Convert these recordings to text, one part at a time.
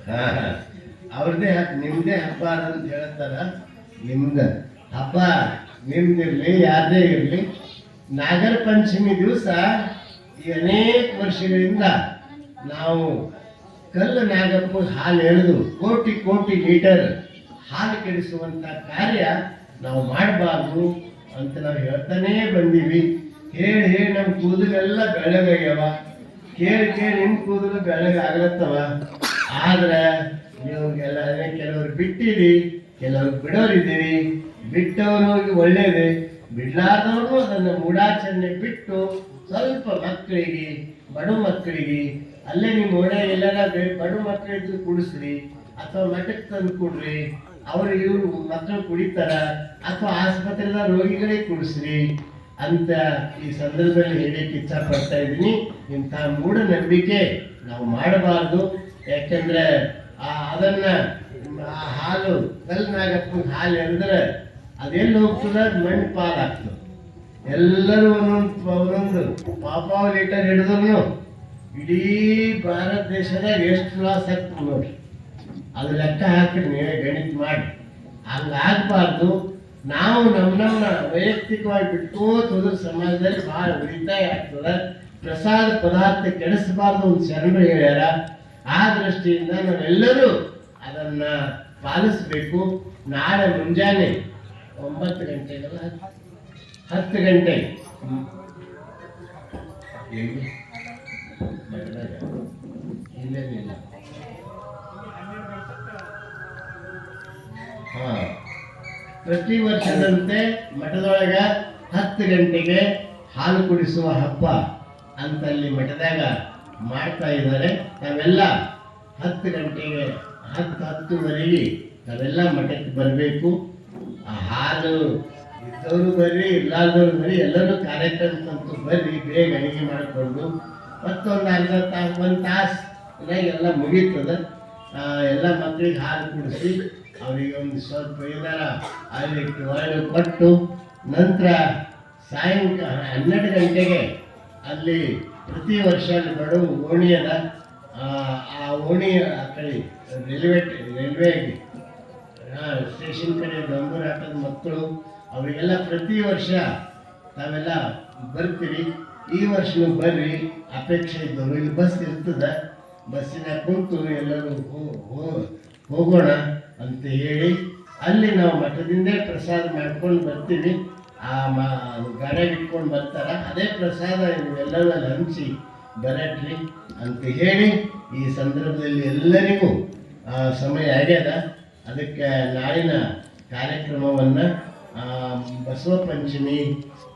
ಹಾ ಹಾ ಅವ್ರದ್ದೇ ನಿಮ್ದೇ ಹಬ್ಬ ಅಂತ ಹೇಳ್ತಾರ. ನಿಮ್ದ ಹಬ್ಬ ನಿಮ್ದಿರ್ಲಿ ಯಾರದೇ ಇರಲಿ, ನಾಗರ ಪಂಚಮಿ ದಿವಸ ಈ ಅನೇಕ ವರ್ಷಗಳಿಂದ ನಾವು ಕಲ್ಲು ನಾಗಪ್ಪ ಹಾಲು ಎಳೆದು ಕೋಟಿ ಕೋಟಿ ಲೀಟರ್ ಹಾಲು ಕೆಡಿಸುವಂತ ಕಾರ್ಯ ನಾವು ಮಾಡಬಾರ್ದು ಅಂತ ನಾವು ಹೇಳ್ತಾನೇ ಬಂದೀವಿ. ಹೇಳಿ ಹೇಳಿ ನಮ್ಮ ಕೂದಲೆಲ್ಲ ಬೆಳಗಾಗ್ಯವ, ಕೇಳಿ ಕೇಳಿ ನಿಮ್ಮ ಕೂದಲು ಬೆಳಗಾಗ್ಲತ್ತವ. ಆದ್ರೆ ನೀವು ಕೆಲವರು ಬಿಟ್ಟಿರಿ, ಕೆಲವರು ಬಿಡೋರಿದ್ದೀರಿ. ಬಿಟ್ಟವರು ಒಳ್ಳೇದೇ, ಬಿಡ್ಲಾರ್ದವರು ಅದನ್ನು ಮೂಢಾಚರಣೆ ಬಿಟ್ಟು ಸ್ವಲ್ಪ ಮಕ್ಕಳಿಗೆ, ಬಡ ಮಕ್ಕಳಿಗೆ ಅಲ್ಲೇ ನಿಮ್ಮ ಓಣೆ ಎಲ್ಲರ ಬಡ ಮಕ್ಕಳಿದ್ದು ಕುಡಿಸ್ರಿ ಅಥವಾ ಮಠಕ್ಕೆ ತಂದು ಕೊಡ್ರಿ. ಅವ್ರು ಇವ್ರು ಮಕ್ಕಳು ಕುಡಿತಾರ ಅಥವಾ ಆಸ್ಪತ್ರೆದ ರೋಗಿಗಳೇ ಕುಡಿಸ್ರಿ ಅಂತ ಈ ಸಂದರ್ಭದಲ್ಲಿ ಹೇಳಕ್ಕೆ ಇಚ್ಛಾ ಪಡ್ತಾ ಇದ್ದೀನಿ. ಇಂಥ ಮೂಢನಂಬಿಕೆ ನಾವು ಮಾಡಬಾರ್ದು. ಯಾಕಂದ್ರೆ ಅದನ್ನ ಹಾಲು ಕಲ್ನಾಗಪ್ಪ ಹಾಲು ಎರೆದ್ರೆ ಅದೆಲ್ಲಿ ಹೋಗ್ತದ, ಮಣ್ಣು ಪಾಲಾಗ್ತದೆ. ಎಲ್ಲರೂ ಒಂದೊಂದು ಪಾಪಾವ್ ಲೀಟರ್ ಹಿಡಿದ್ರು ಇಡೀ ಭಾರತ ದೇಶದಾಗ ಎಷ್ಟು ಲಾಸ್ ಆಗ್ತದೆ ನೋಡ್ರಿ. ಅದು ಲೆಕ್ಕ ಹಾಕಿ ನೀವೇ ಗಣಿತ ಮಾಡಿ. ಹಂಗಾಗಬಾರ್ದು. ನಾವು ನಮ್ಮ ವೈಯಕ್ತಿಕವಾಗಿ ಬಿಟ್ಕೋತ ಹೋದ್ರೆ ಸಮಾಜದಲ್ಲಿ ಭಾಳ ಉಳಿತಾಯ ಆಗ್ತದೆ. ಪ್ರಸಾದ ಪದಾರ್ಥ ಕೆಡಿಸಬಾರ್ದು ಒಂದು ಶರಣರು ಹೇಳ್ಯಾರ. ಆ ದೃಷ್ಟಿಯಿಂದ ನಾವೆಲ್ಲರೂ ಅದನ್ನ ಪಾಲಿಸಬೇಕು. ನಾಳೆ ಮುಂಜಾನೆ 9 ಗಂಟೆಗೆಲ್ಲ 10 ಗಂಟೆಗೆ ಇಲ್ಲೇನಿಲ್ಲ. ಪ್ರತಿ ವರ್ಷದಂತೆ ಮಠದೊಳಗ 10 ಗಂಟೆಗೆ ಹಾಲು ಕುಡಿಸುವ ಹಬ್ಬ ಅಂತ ಅಲ್ಲಿ ಮಠದಾಗ ಮಾಡ್ತಾ ಇದ್ದಾರೆ. ನಾವೆಲ್ಲ 10 ಗಂಟೆಗೆ 10:10ವರೆಗೆ ನಾವೆಲ್ಲ ಮಠಕ್ಕೆ ಬರಬೇಕು. ಆ ಹಾಲು ಇದ್ದವರು ಬರ್ರಿ, ಇಲ್ಲಾರ್ದವ್ರು ಬರ್ರಿ, ಎಲ್ಲರೂ ಕಾರ್ಯಕ್ರಮಕ್ಕಂತೂ ಬರ್ರಿ. ಬೇಗ ಅಡಿಗೆ ಮಾಡಿಕೊಂಡು ಮತ್ತೊಂದು ಅರ್ಧ ತಾಸು 1 ತಾಸು ಎಲ್ಲ ಮುಗೀತದ. ಎಲ್ಲ ಮಕ್ಕಳಿಗೆ ಹಾಲು ಕುಡಿಸಿ ಅವರಿಗೆ ಒಂದು ಸ್ವಲ್ಪ ಏನಾರ ಆಗಲಿಕ್ಕೆ ಒಳ್ಳೆ ಕೊಟ್ಟು ನಂತರ ಸಾಯಂಕಾಲ 12 ಗಂಟೆಗೆ ಅಲ್ಲಿ ಪ್ರತಿ ವರ್ಷ ಬಡವ ಓಣಿ ಅದ. ಆ ಓಣಿ ಆ ಕಡೆ ರೈಲ್ವೆ ಸ್ಟೇಷನ್ ಕಡೆ ಡೊಂಬೂರು ಹಾಕೋದು ಮಕ್ಕಳು ಅವರಿಗೆಲ್ಲ ಪ್ರತಿ ವರ್ಷ ನಾವೆಲ್ಲ ಬರ್ತೀವಿ. ಈ ವರ್ಷನೂ ಬರ್ರಿ, ಅಪೇಕ್ಷೆ ಇದ್ದವರು. ಇಲ್ಲಿ ಬಸ್ ಇರ್ತದೆ, ಬಸ್ಸಿನ ಕುಂತು ಎಲ್ಲರೂ ಹೋಗೋಣ ಅಂತ ಹೇಳಿ ಅಲ್ಲಿ ನಾವು ಮಠದಿಂದೇ ಪ್ರಸಾದ ಮಾಡ್ಕೊಂಡು ಬರ್ತೀವಿ. ಗಾಡಿಯಾಗ ಇಟ್ಕೊಂಡು ಬರ್ತಾರ. ಅದೇ ಪ್ರಸಾದ ನೀವೆಲ್ಲರೂ ಅಲ್ಲಿ ಹಂಚಿ ಬರಟ್ರಿ ಅಂತ ಹೇಳಿ ಈ ಸಂದರ್ಭದಲ್ಲಿ ಎಲ್ಲರಿಗೂ ಸಮಯ ಆಗ್ಯದ. ಅದಕ್ಕೆ ನಾಳಿನ ಕಾರ್ಯಕ್ರಮವನ್ನು ಬಸವ ಪಂಚಮಿ,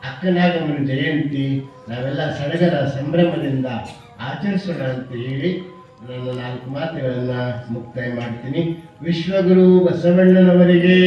ಅಕ್ಕನಾಗಮ್ಮನ ಜಯಂತಿ ನಾವೆಲ್ಲ ಸಡಗರ ಸಂಭ್ರಮದಿಂದ ಆಚರಿಸೋಣ ಅಂತ ಹೇಳಿ ನನ್ನ 4 ಮಾತುಗಳನ್ನು ಮುಕ್ತಾಯ ಮಾಡ್ತೀನಿ. ವಿಶ್ವಗುರು ಬಸವಣ್ಣನವರಿಗೆ